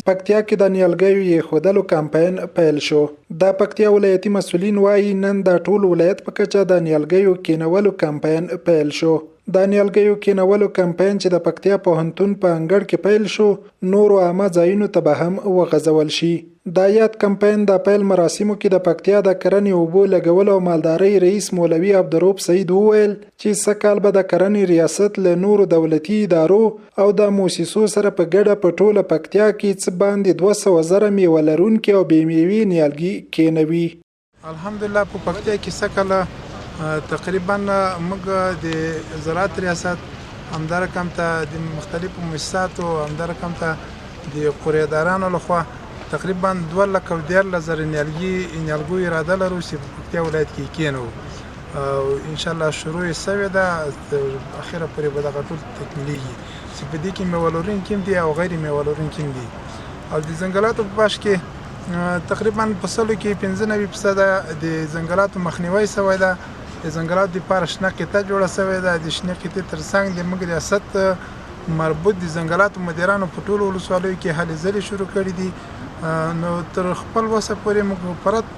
پکتیا کې د نیالګیو ایښودلو کمپاین پیل شو. د پکتیا ولایتي مسؤلین وایي نن د ټول ولایت په کچه د نیالګیو کینولو کمپاین پیل شو. د نیالګیو کینولو کمپاین چې د پکتیا پوهنتون په انګړ کې پیل شو، نورو عامه ځایونو ته به هم وغځول شي. د یاد کمپاین د پیل مراسمو کې د پکتیا د کرنې اوبو لګولو او مالدارۍ رئیس مولوي عبدالرؤف سعید وویل چې سږکال به د کرنې ریاست له نورو دولتي ادارو او د موسسو سره په ګډه په ټوله پکتیا کې څه باندې 200,000 میوه لرونکي او بې میوې نیالګي کینوي. الحمدلله په پکتیا کې سږکال تقریبا موږ د زراعت ریاست همدارکم ته د مختلفو مؤسساتو همدارکم ته د قریدارانو لخوا تقریبا 2,13,000 نیالګیو اراده لرو چې په پکتیا ولایت کې کینو او انشاءالله شروع یې سوې ده، اخره پورې به دغه ټول تکمیلیږي چې په دې کې میوه لرونکي هم دي او غیر میوه لرونکي هم دي. او د ځنګلاتو په بخش کې تقریبا په سلو کې 95% د ځنګلاتو مخنیوی سوی ده. د ځنګلاتو دپاره شنه قطعه جوړه سوې ده. د شنې قطعې تر څنګ د موږ ریاست مربوط د ځنګلاتو مدیرانو په ټولو ولسوالیو کې هلې ځلې شروع کړي دي. نو تر خپل وسه پورې موږ پرت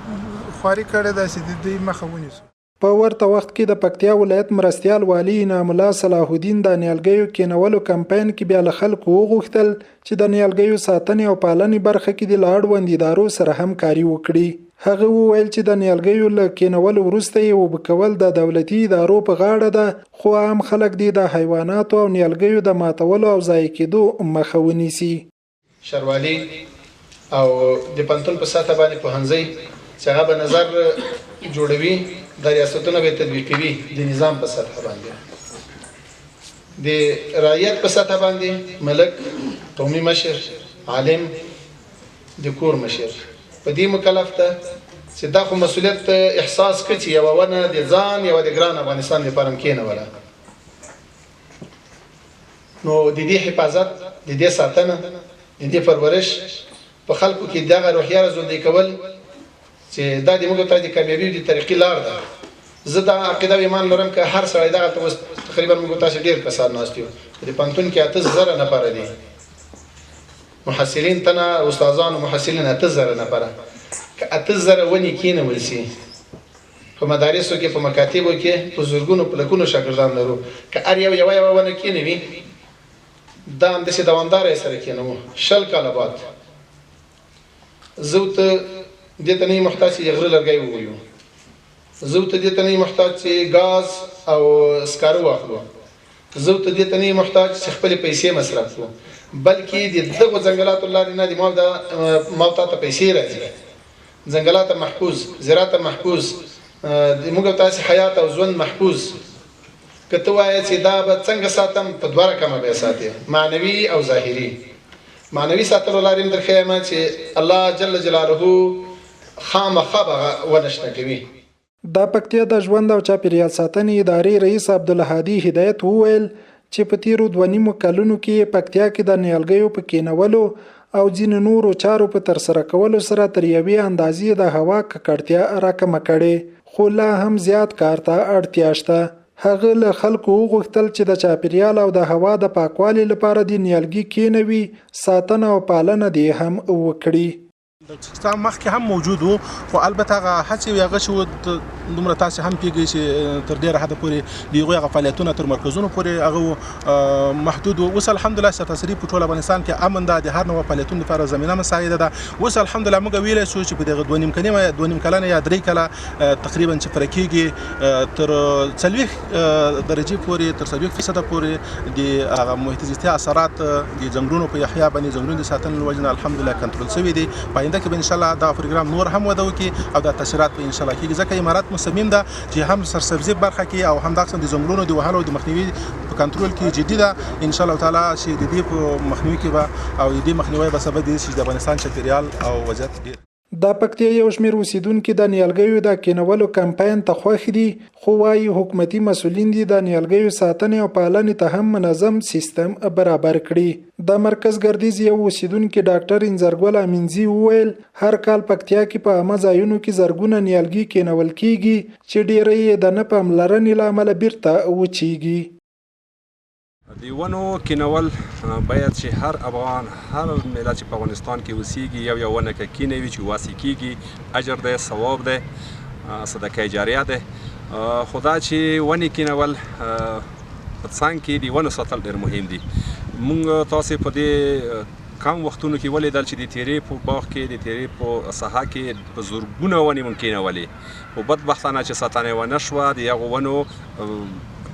خواري کړې ده چې د دوی مخه ونیسو. په ورته وخت کې د پکتیا ولایت مرستیال والی انعام الله صلاح الدین د نیالګیو کینولو کمپاین کې بیا له خلکو وغوښتل چې د نیالګیو ساتنې او پالنې برخه کې د اړوندو ادارو سره همکاري وکړي. هغه وویل چې د نیالګیو له کینولو وروسته یې اوبه کول د دولتي ادارو په غاړه ده، خو عام خلک دې د حیواناتو او نیالګیو د ماتولو او ضایع کېدو مخه ونیسي. شروالي او د پنتون په ساته باندې پوهنځي چې هغه به نظر جوړوي، د ریاستونو به تطبیقوي د نظام په سطح باندې، د رعیت په سطح باندې ملک، قومي مشر، عالم، د کور مشر په دې مکلف ده چې دا خو مسؤلیت احساس کړي چې یوه ونه د ځان یوه د ګران افغانستان لپاره هم کېنوله. نو د دې حفاظت، د دې ساتنه، د دې پرورش په خلکو کې دغه روحیه راژوندی کول چې دا د موږ ته د کامیابي د طریقې لار ده. زه دا عقیده او ایمان لرم که هر سړی دغه ته اوس تقریبا موږ تاسو ډېر کسان ناست یو، د پوهنتون کې 8,000 نفره دي محصلین، تنه استادان او محصلین 8,000 نفره. که 8,000 ونې کینول سي په مدارسو کې، په مکاتبو کې، په زرګونو په لکونو شاګردان لرو، که هر یو یوه ونه کینوي دا همداسې دوامداره یې سره کینوو 20 کاله بعد. زه ته دې ته نه محتاج چې غره لرګی وویو، زه ته دې ته نه محتاج چې غاز او سکاره واخلو، زه ته دې ته نه محتاج چې خپل پیسې مصرف کړو، بلکې د دغه ځنګلاتو لارې نه د ما ته پیسې راځي. ځنګلات محفوظ، زراعت محفوظ، د موږ تاسو حیات او ژوند محفوظ. کته وایي چې دا به څنګه ساتم، په دوه رقمه به ساتي، معنوي او ظاهري. معنوي ساتلو لارې هم درښیم چې الله جل جلاله خامخا به ونشته کوي. د پکتیا د ژوند او چاپیریال ساتنې ادارې رئیس عبدالهادي هدایت وویل چې په تیرو 2.5 کلونو کې پکتیا کې د نیالګیو په کینولو او ځینو نورو چارو په ترسره کولو سره تر یوې اندازې د هوا ککړتیا راکمه کړې، خو لا هم زیات کار ته اړتیا شته. هغه له خلکو وغوښتل چې د چاپیریال او د هوا د پاکوالي لپاره د نیالګي کینوي ساتنه او پالنه دې هم وکړي. سیستم مخکې هم موجود وو، خو البته هغه هڅې وي هغه چې دومره تاسې هم پوهېږئ چې تر ډېره حده پورې د هغوی هغه فعالیتونه تر مرکزونو پورې هغه محدود وو. اوس الحمدلله سرتاسري په ټول افغانستان کې امن ده، د هر نوع فعالیتونو لپاره زمینه مساعده ده. اوس الحمدلله موږ ویلی شو چې په دغه 2.5 کلنه یا 3 کاله تقریبا چې فرق کېږي تر 40 درجې پورې، تر 40% پورې د هغه محیط زیستي اثرات د ځنګلونو په احیا باندې، ځنګلونو د ساتنې له وجې نه الحمدلله کنټرول شوي دي. په کې به ان شاء الله دا پروګرام نور هم وده وکړي او دا تاثیرات به ان شاء الله کېږي، ځکه امارات مصمم ده چې هم سرسبزي برخه کې او هم د ځنګلونو د وهلو د مخنیوي په کنټرول کې جدي ده ان شاء الله تعالی، چې د دې په مخنیوي کې به او د دې مخنیوي به سبب دي چې د افغانستان چاپیریال او وضعیت ډېر د پکتیا یو شمېر اوسیدونکي د نیالګیو د کینولو کمپاین ته خوښ دي، خو وايي حکومتي مسؤلین دي د نیالګیو ساتنې او پالنې ته هم منظم سیستم برابر کړي. د مرکز ګردیز یو اوسیدونکي ډاکټر انزرګل امینزي وویل هر کال پکتیا کې په عامه ځایونو کې زرګونه نیالګي کینول کیږي چې ډېری یې د نه پاملرنې له امله بیرته وچیږي. د ونو کینول باید چې هر افغان هر ملت چې په افغانستان کې اوسیږي یو ونه که کینوي چې واسي کیږي اجر دی ثواب دی صدقه جاریه دی خو دا چې ونې کینول په څنګ کې د ونو ساتل ډېر مهم دي موږ تاسې په دې کم وختونو کې ولیدل چې د تیرې په باغ کې د تیرې په ساحه کې په زرګونه ونې مونږ کینولې خو بدبختانه چې ساتنه یې ونه شوه د هغو ونو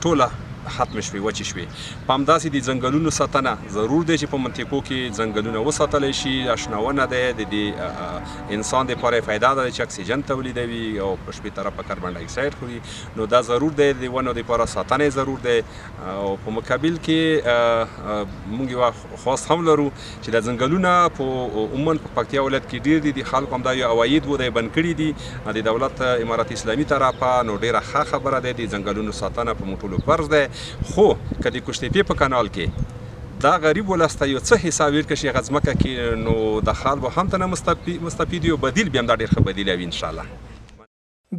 ټوله ختم شوي وچې شوي په همداسې د ځنګلونو ساتنه ضرور دی چې په منطقو کې ځنګلونه وساتلی شي اشناونه دی د دې انسان دپاره یې فایده ده چې اکسیجن تولیدوي او په شپې طرفه کاربن ډای اکساید خوري نو دا ضرور دی د ونو دپاره ساتنه ضرور دی او په مقابل کې موږ یوه خواست هم لرو چې دا ځنګلونه په عموما په پکتیا ولایت کې ډېر دي د خلکو همدا یو عواید و دی بند کړي دي د دولت امارت اسلامي طرفه نو ډېره ښه خبره دی د ځنګلونو ساتنه په موږ ټولو فرض دی خو که د کشتیپې په کانال کې دا غریب ولس ته یو څه حساب ورکړي هغه ځمکه کې نو د خلکو هم ته نه مستفید یو بدیل بیا هم دا ډېر ښه بدیل وي انشاءالله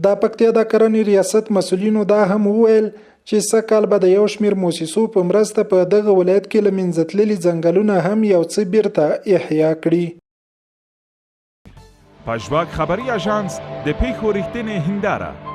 د پکتیا د کرنې ریاست مسؤلینو دا هم وویل چې سږکال به د یو شمېر موسسو په مرسته په دغه ولایت کې له منځه تللي ځنګلونه هم یو څه بیرته احیا کړي. پژواک خبري اژانس د پیښو رښتینې هنداره